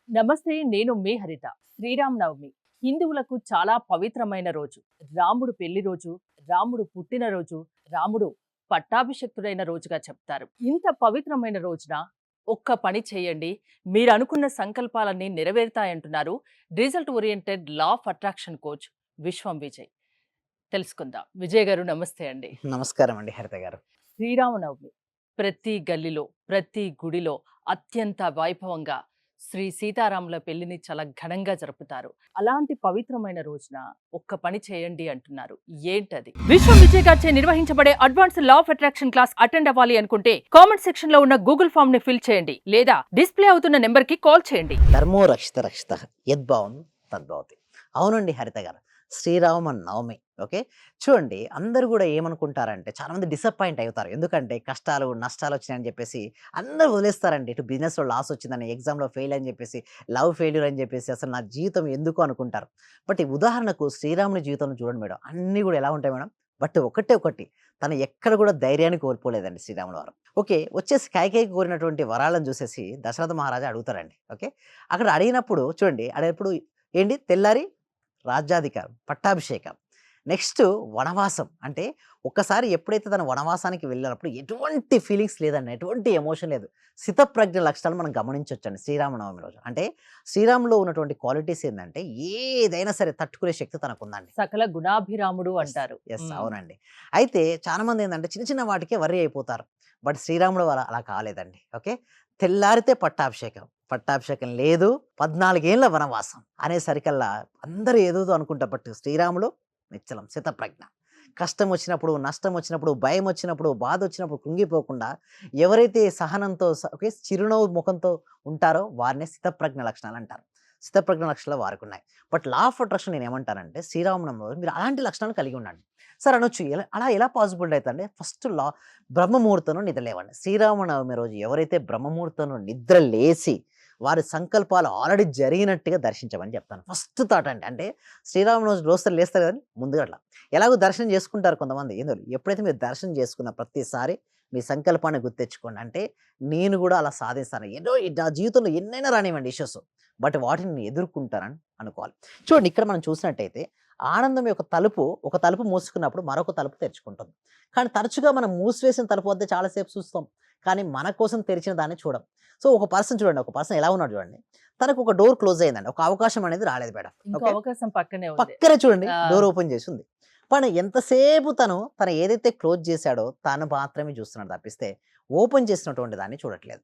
నమస్తే, నేను మీ హరిత. శ్రీరామనవమి హిందువులకు చాలా పవిత్రమైన రోజు. రాముడు పెళ్లి రోజు, రాముడు పుట్టినరోజు, రాముడు పట్టాభిషక్తుడైన రోజుగా చెప్తారు. ఇంత పవిత్రమైన రోజున ఒక్క పని చేయండి, మీరు అనుకున్న సంకల్పాలన్నీ నెరవేరుతాయంటున్నారు result oriented law of attraction coach Vishwam Vijay. తెలుసుకుందాం. విజయ్ గారు నమస్తే అండి. నమస్కారం అండి హరిత గారు. శ్రీరామనవమి ప్రతి గల్లీలో, ప్రతి గుడిలో అత్యంత వైభవంగా శ్రీ సీతారాముల పెళ్లిని చాలా ఘనంగా జరుపుతారు. అలాంటి పవిత్రమైన రోజున ఒక్క పని చేయండి అంటున్నారు. ఏంటది? విశ్వం విజయ్ గారిచే నిర్వహించబడే advance law of attraction class attend అవ్వాలి అనుకుంటే కామెంట్ సెక్షన్ లో ఉన్న గూగుల్ ఫామ్ ని ఫిల్ చేయండి, లేదా డిస్ప్లే అవుతున్న నెంబర్ కి కాల్ చేయండి. ధర్మో రక్షిత రక్షిత యద్భావం తద్భవతి. అవునండి హరిత గారు, శ్రీరామ నవమి. ఓకే, చూడండి అందరూ కూడా ఏమనుకుంటారంటే చాలామంది డిసప్పాయింట్ అవుతారు. ఎందుకంటే కష్టాలు నష్టాలు వచ్చినాయని చెప్పేసి అందరూ వదిలేస్తారండి. ఇటు బిజినెస్లో లాస్ వచ్చిందని, ఎగ్జామ్లో ఫెయిల్ అని చెప్పేసి, లవ్ ఫెయిల్యూర్ అని చెప్పేసి అసలు నా జీవితం ఎందుకు అనుకుంటారు. బట్ ఈ ఉదాహరణకు శ్రీరాముని జీవితంలో చూడండి మేడం, అన్నీ కూడా ఎలా ఉంటాయి మేడం. బట్ ఒకటే ఒకటి, తను ఎక్కడ కూడా ధైర్యాన్ని కోల్పోలేదండి శ్రీరాముల వారు. ఓకే, వచ్చేసి కైకేయికి కోరినటువంటి వరాలను చూసేసి దశరథ మహారాజా అడుగుతారండి. ఓకే, అక్కడ అడిగినప్పుడు చూడండి, అడిగినప్పుడు ఏంటి తెల్లారి రాజ్యాధికారం, పట్టాభిషేకం, నెక్స్ట్ వనవాసం. అంటే ఒక్కసారి ఎప్పుడైతే తన వనవాసానికి వెళ్ళినప్పుడు ఎటువంటి ఫీలింగ్స్ లేదండి, ఎటువంటి ఎమోషన్ లేదు. స్థితప్రజ్ఞ లక్షణాలు మనం గమనించవచ్చండి శ్రీరామనవమి రోజు. అంటే శ్రీరాములో ఉన్నటువంటి క్వాలిటీస్ ఏంటంటే ఏదైనా సరే తట్టుకునే శక్తి తనకుందండి. సకల గుణాభిరాముడు అంటారు. ఎస్, అవునండి. అయితే చాలా మంది ఏంటంటే చిన్న చిన్న వాటికే వర్రీ అయిపోతారు. బట్ శ్రీరాముడు అలా కాలేదండి. ఓకే, తెల్లారితే పట్టాభిషేకం, పట్టాభిషేకం లేదు 14 ఏళ్ల వనవాసం అనేసరికల్లా అందరూ ఏదోదో అనుకుంటారు. బట్ శ్రీరాముడు నిశ్చలం, స్థితప్రజ్ఞ. కష్టం వచ్చినప్పుడు, నష్టం వచ్చినప్పుడు, భయం వచ్చినప్పుడు, బాధ వచ్చినప్పుడు కృంగిపోకుండా ఎవరైతే సహనంతో ఓకే చిరునవ్వు ముఖంతో ఉంటారో వారిని స్థితప్రజ్ఞ లక్షణాలు అంటారు. స్థితప్రజ్ఞ లక్షణాలు వారికి ఉన్నాయి. బట్ లా ఆఫ్ అట్రాక్షన్ నేను ఏమంటానంటే శ్రీరామనవమిలో మీరు అలాంటి లక్షణాలు కలిగి ఉండండి. సార్ అనొచ్చు, అలా ఎలా పాసిబుల్ అవుతుందంటే ఫస్ట్ బ్రహ్మముహూర్తంలో నిద్ర లేవండి. శ్రీరామనవమి రోజు ఎవరైతే బ్రహ్మముహూర్తంలో నిద్ర లేసి వారి సంకల్పాలు ఆల్రెడీ జరిగినట్టుగా దర్శించమని చెప్తాను. ఫస్ట్ థాట్ అండి. అంటే శ్రీరామ రోజు రోజులు లేస్తారు కదండి, ముందుగా అట్లా ఎలాగో దర్శనం చేసుకుంటారు కొంతమంది. ఏందో ఎప్పుడైతే మీరు దర్శనం చేసుకున్న ప్రతిసారి మీ సంకల్పాన్ని గుర్తెచ్చుకోండి. అంటే నేను కూడా అలా సాధిస్తాను. ఏదో నా జీవితంలో ఎన్నైనా రానివ్వండి ఇష్యూస్, బట్ వాటిని నేను ఎదుర్కొంటానని అనుకోవాలి. చూడండి, ఇక్కడ మనం చూసినట్టయితే ఆనందం యొక్క ఒక తలుపు మూసుకున్నప్పుడు మరొక తలుపు తెరుచుకుంటుంది. కానీ తరచుగా మనం మూసివేసిన తలుపు వద్ద చాలాసేపు చూస్తాం, కానీ మన కోసం తెరిచిన దాన్ని చూడం. సో ఒక పర్సన్ చూడండి, ఒక పర్సన్ ఎలా ఉన్నాడు చూడండి, తనకు ఒక డోర్ క్లోజ్ అయిందండి, ఒక అవకాశం అనేది రాలేదు మేడం. ఇంకో ఓకే, అవకాశం పక్కనే ఉంది. పక్కనే చూడండి ఆ, డోర్ ఓపెన్ చేసి ఉంది. కానీ ఎంతసేపు తను ఏదైతే క్లోజ్ చేశాడో తను మాత్రమే చూస్తున్నాడు తప్పిస్తే ఓపెన్ చేసినటువంటి దాన్ని చూడట్లేదు.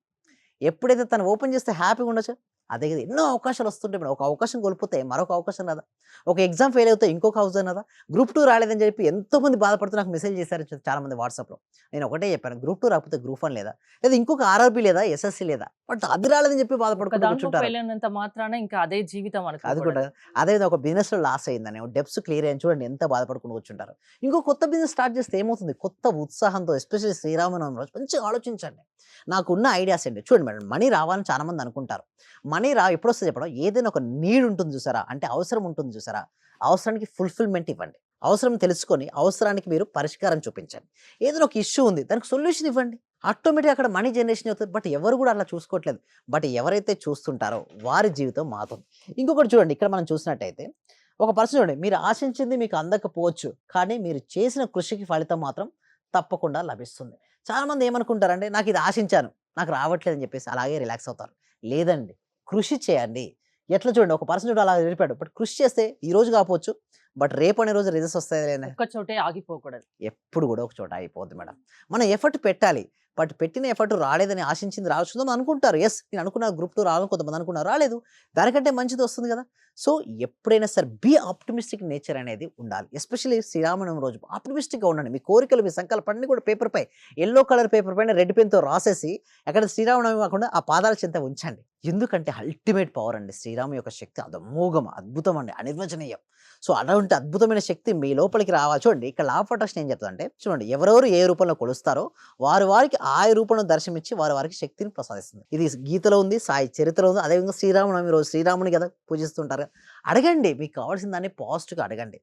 ఎప్పుడైతే తను ఓపెన్ చేస్తే హ్యాపీగా ఉండొచ్చు, అదే కదా ఎన్నో అవకాశాలు వస్తుంటాయి మేడం. ఒక అవకాశం కోల్పోతే మరొక అవకాశం రాదా, ఒక ఎగ్జామ్ ఫెయిల్ అవుతే ఇంకొక అవకాశం రాదా. గ్రూప్ 2 రాలేదని చెప్పి ఎంతోమంది బాధపడుతూ నాకు మెసేజ్ చేశారు చాలామంది వాట్సాప్లో. నేను ఒకటే చెప్పాను, గ్రూప్ 2 రాకపోతే గ్రూప్ 1 లేదా, లేదా ఇంకొక ఆర్ఆర్బీ లేదా, ఎస్ఎస్సీ లేదా, బట్ అది రాలేదని చెప్పి ఒక బాధపడుకుంటూ దాంట్లో కూర్చుంటారు. ఫెయిల్ అయినంత మాత్రాన ఇంకా అదే జీవితం అది అనుకోకూడదు. కూడా అదే ఒక బిజినెస్‌లో లాస్ అయిందని, డెబ్ట్స్ క్లియర్ అయ్యాయని చూడండి ఎంత బాధపడుకుంటూ కూర్చుంటారు. ఇంకో కొత్త బిజినెస్ స్టార్ట్ చేస్తే ఏమవుతుంది, కొత్త ఉత్సాహంతో ఎస్పెషల్లీ శ్రీరామనవమి రోజు మంచిగా ఆలోచించండి. నాకున్న ఐడియాస్ ఏంటి చూడండి మేడం. మనీ రావాలని చాలామంది అనుకుంటారు. మనీ ఎప్పుడొస్తుంది చెప్పడం, ఏదైనా ఒక నీడ్ ఉంటుంది చూసారా, అంటే అవసరం ఉంటుంది చూసారా, అవసరానికి ఫుల్ఫిల్మెంట్ ఇవ్వండి. అవసరం తెలుసుకొని అవసరానికి మీరు పరిష్కారం చూపించండి. ఏదైనా ఒక ఇష్యూ ఉంది, దానికి సొల్యూషన్ ఇవ్వండి. ఆటోమేటిక్గా అక్కడ మనీ జనరేషన్ అవుతుంది. బట్ ఎవరు కూడా అలా చూసుకోవట్లేదు. బట్ ఎవరైతే చూస్తుంటారో వారి జీవితం మారుతుంది. ఇంకొకటి చూడండి, ఇక్కడ మనం చూసినట్టయితే ఒక పర్సన్ చూడండి, మీరు ఆశించింది మీకు అందకపోవచ్చు, కానీ మీరు చేసిన కృషికి ఫలితం మాత్రం తప్పకుండా లభిస్తుంది. చాలామంది ఏమనుకుంటారంటే నాకు ఇది ఆశించాను, నాకు రావట్లేదని చెప్పేసి అలాగే రిలాక్స్ అవుతారు. లేదండి, కృషి చేయండి. ఎట్లా చూడండి, ఒక పర్సన్ చూడ అలా వెళ్ళిపోయాడు, బట్ కృషి చేస్తే ఈ రోజు కాకపోవచ్చు, బట్ రేపు అనే రోజు రిజల్ట్స్ వస్తాయి. ఒక్క చోటే ఆగిపోకూడదు. ఎప్పుడు కూడా ఒక చోట అయిపోద్ది మేడం. మనం ఎఫర్ట్ పెట్టాలి. బట్ పెట్టిన ఎఫర్ట్ రాలేదని ఆశించింది రావచ్చుదని అనుకుంటారు. ఎస్, నేను అనుకున్న గ్రూప్ 2 రావాలని కొంతమంది అనుకున్నారు, రాలేదు. దానికంటే మంచిది వస్తుంది కదా. సో ఎప్పుడైనా సరే బీ ఆప్టిమిస్టిక్ నేచర్ అనేది ఉండాలి. ఎస్పెషల్లీ శ్రీరామనవమి రోజు ఆప్టిమిస్టిక్గా ఉండండి. మీ కోరికలు, మీ సంకల్పం అన్నీ కూడా పేపర్పై, ఎల్లో కలర్ పేపర్ పైన రెడ్ పెన్తో రాసేసి అక్కడ శ్రీరామనవమి కాకుండా ఆ పాదాల చెంత ఉంచండి. ఎందుకంటే అల్టిమేట్ పవర్ అండి, శ్రీరాము యొక్క శక్తి అదమోఘం, అద్భుతం అండి, అనిర్వచనీయం. సో అటువంటి అద్భుతమైన శక్తి మీ లోపలికి రావాలి. చూడండి, ఇక్కడ లా ఆఫ్ అట్రాక్షన్ ఏం చెప్తుందంటే చూడండి, ఎవరెవరు ఏ రూపంలో కొలుస్తారో వారికి ఆయ రూపంలో దర్శనమిచ్చి వారికి శక్తిని ప్రసాదిస్తుంది. ఇది గీతలో ఉంది, సాయి చరిత్రలో ఉంది. అదేవిధంగా శ్రీరామనవమి రోజు శ్రీరాముని కదా పూజిస్తుంటారు కదా. అడగండి, మీకు కావాల్సిన దాన్ని పాజిటివ్‌గా అడగండి.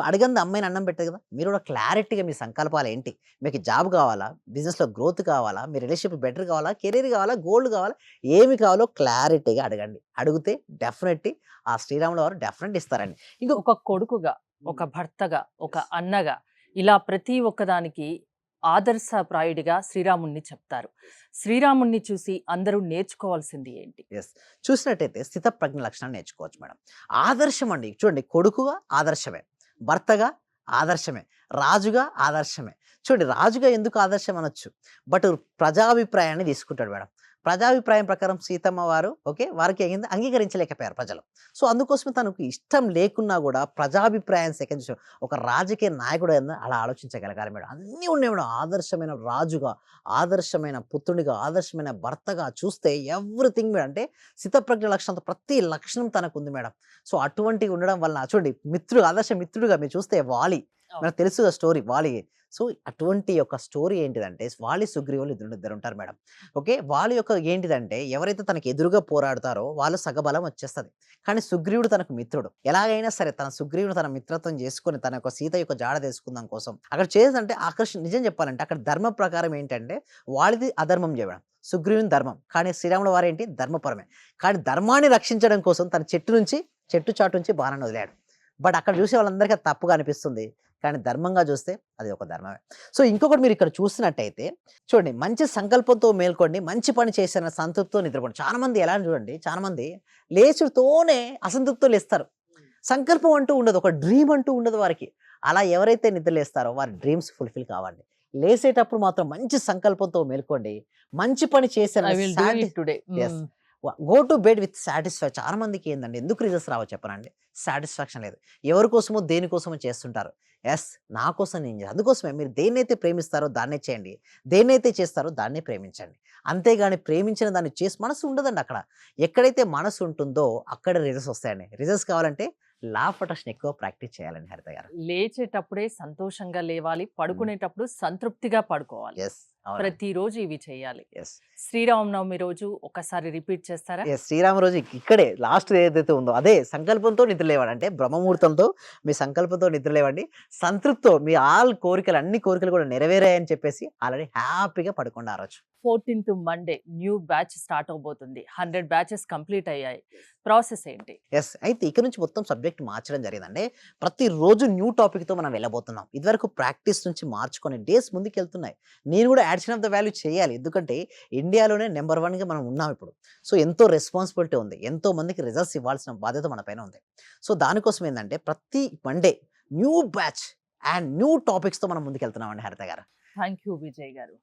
అడగంది అమ్మాయిని అన్నం పెట్టదు కదా. మీరు కూడా క్లారిటీగా మీ సంకల్పాలు ఏంటి? మీకు జాబ్ కావాలా? బిజినెస్‌లో గ్రోత్ కావాలా? మీ రిలేషన్‌షిప్ బెటర్ కావాలా? కెరీర్ కావాలా? గోల్డ్ కావాలా? ఏమి కావాలో క్లారిటీగా అడగండి. అడిగితే డెఫినెట్‌లీ ఆ శ్రీరాముల వారు డెఫినెట్‌లీ ఇస్తారండి. ఒక కొడుకుగా, ఒక భర్తగా, ఒక అన్నగా ఇలా ప్రతి ఒక్కదానికి ఆదర్శప్రాయుడిగా శ్రీరాముడిని చెప్తారు. శ్రీరాముడిని చూసి అందరూ నేర్చుకోవాల్సింది ఏంటి? యెస్. చూసినట్టయితే స్థితప్రజ్ఞ లక్షణాన్ని నేర్చుకోవచ్చు మేడం. ఆదర్శం అండి. చూడండి, కొడుకుగా ఆదర్శమే, భర్తగా ఆదర్శమే, రాజుగా ఆదర్శమే. చూడండి, రాజుగా ఎందుకు ఆదర్శం అనొచ్చు. బట్ ప్రజాభిప్రాయాన్ని తీసుకుంటాడు మేడం. ప్రజాభిప్రాయం ప్రకారం సీతమ్మ వారు వారికి ఏంది అంగీకరించలేకపోయారు ప్రజలు. సో అందుకోసమే తనకు ఇష్టం లేకున్నా కూడా ప్రజాభిప్రాయం సెకండ్ ఒక రాజకీయ నాయకుడు అలా ఆలోచించగలగాలి మేడం. అన్నీ ఉన్నాయి మేడం. ఆదర్శమైన రాజుగా, ఆదర్శమైన పుత్రుడిగా, ఆదర్శమైన భర్తగా చూస్తే ఎవ్రీథింగ్ మేడం. అంటే స్థితప్రజ్ఞ లక్షణంతో ప్రతి లక్షణం తనకు ఉంది మేడం. సో అటువంటివి ఉండడం వలన చూడండి, ఆదర్శ మిత్రుడిగా మీరు చూస్తే వాలి, మనకు తెలుసు స్టోరీ వాలి. సో అటువంటి యొక్క స్టోరీ ఏంటిదంటే వాలి సుగ్రీవులు ఇద్దరు ఉంటారు మేడం. వాళ్ళ యొక్క ఏంటిదంటే ఎవరైతే తనకి ఎదురుగా పోరాడతారో వాళ్ళు సగబలం వచ్చేస్తుంది. కానీ సుగ్రీవుడు తనకు మిత్రుడు. ఎలాగైనా సరే సుగ్రీవుడు తన మిత్రత్వం చేసుకొని తన యొక్క సీత యొక్క జాడ తెలుసుకుందాం కోసం అక్కడ చేదంటే నిజం చెప్పాలంటే అక్కడ ధర్మ ప్రకారం ఏంటంటే వాళ్ళది అధర్మం చేయడం, సుగ్రీవుని ధర్మం. కానీ శ్రీరాముడు వారు ఏంటి ధర్మపరమే. కానీ ధర్మాన్ని రక్షించడం కోసం తన చెట్టు చాటు నుంచి బాణాన్ని వదిలాడు. బట్ అక్కడ చూసే వాళ్ళందరికీ అది తప్పుగా అనిపిస్తుంది. కానీ ధర్మంగా చూస్తే అది ఒక ధర్మమే. సో ఇంకొకటి మీరు ఇక్కడ చూసినట్టయితే చూడండి, మంచి సంకల్పంతో మేల్కోండి, మంచి పని చేసిన సంతృప్తితో నిద్రపోండి. చాలా మంది ఎలా చూడండి, చాలా మంది లేచుతోనే అసంతృప్తితో లేస్తారు. సంకల్పం అంటూ ఉండదు, ఒక డ్రీమ్ అంటూ ఉండదు వారికి. అలా ఎవరైతే నిద్రలేస్తారో వారి డ్రీమ్స్ ఫుల్ఫిల్ కావండి. లేసేటప్పుడు మాత్రం మంచి సంకల్పంతో మేల్కోండి, మంచి పని చేసిన go to bed with satisfy. చాలా మందికి ఏందండి ఎందుకు రిజల్ట్స్ రావో చెప్పనండి, సాటిస్ఫాక్షన్ లేదు. ఎవరి కోసమో దేనికోసమో చేస్తుంటారు. ఎస్, నా కోసం నేను చేయాలి. అందుకోసమే మీరు దేన్నైతే ప్రేమిస్తారో దాన్నే చేయండి, దేన్నైతే చేస్తారో దాన్నే ప్రేమించండి. అంతేగాని ప్రేమించిన దాన్ని చేసి మనసు ఉండదండి. అక్కడ ఎక్కడైతే మనసు ఉంటుందో అక్కడ రిజల్ట్స్ వస్తాయండి. రిజల్ట్స్ కావాలంటే లా ఆఫ్ అట్రాక్షన్ ఎక్కువ ప్రాక్టీస్ చేయాలండి హరిత గారు. లేచేటప్పుడే సంతోషంగా లేవాలి, పడుకునేటప్పుడు సంతృప్తిగా పడుకోవాలి. ఎస్, ప్రతిరోజు ఇవి చేయాలి. ఎస్. శ్రీరామనవమి రోజు ఒకసారి రిపీట్ చేస్తారా? శ్రీరామ రోజు ఇక్కడే లాస్ట్ ఏదైతే ఉందో అదే సంకల్పంతో నిద్ర లేవండి. అంటే బ్రహ్మముహూర్తంతో మీ సంకల్పంతో నిద్ర లేవండి. సంతృప్తితో మీ అన్ని కోరికలు కూడా నెరవేరాయని చెప్పేసి ఆల్రెడీ హ్యాపీగా పడుకోండి ఆ రోజు. 14th Monday new batch start అవబోతుంది. 100 బ్యాచెస్ కంప్లీట్ అయ్యాయి. ప్రాసెస్ ఏంటి? ఎస్. అయితే ఇక్కడ నుంచి మొత్తం సబ్జెక్ట్ మార్చడం జరిగిందండి. ప్రతిరోజు న్యూ టాపిక్తో మనం వెళ్ళబోతున్నాం. ఇదివరకు ప్రాక్టీస్ నుంచి మార్చుకొని డేస్ ముందుకు వెళ్తున్నాయి. నేను కూడా యాడిషన్ ఆఫ్ ద వాల్యూ చేయాలి. ఎందుకంటే ఇండియాలోనే నెంబర్ 1గా మనం ఉన్నాం ఇప్పుడు. సో ఎంతో రెస్పాన్సిబిలిటీ ఉంది, ఎంతో మందికి రిజల్ట్స్ ఇవ్వాల్సిన బాధ్యత మన పైన ఉంది. సో దానికోసం ఏంటంటే ప్రతి Monday new batch and new టాపిక్స్తో మనం ముందుకు వెళ్తున్నామండి హరిత గారు. థ్యాంక్ యూ విజయ్ గారు.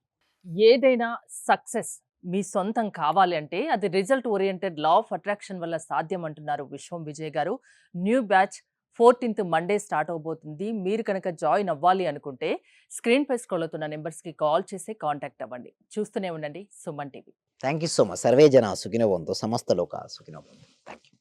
ఏదైనా సక్సెస్ మీ సొంతం కావాలి అంటే అది result oriented law of attraction వల్ల సాధ్యం అంటున్నారు విశ్వం విజయ్ గారు. New batch 14th Monday start అవబోతుంది. మీరు కనుక జాయిన్ అవ్వాలి అనుకుంటే స్క్రీన్ పై స్క్రోల్ అవుతున్న నెంబర్స్కి కాల్ చేసి కాంటాక్ట్ అవ్వండి. చూస్తూనే ఉండండి Suman TV. Thank you so much. Survey జన సుఖినో భవంతు, సమస్త లోక సుఖినో భవంతు. Thank you.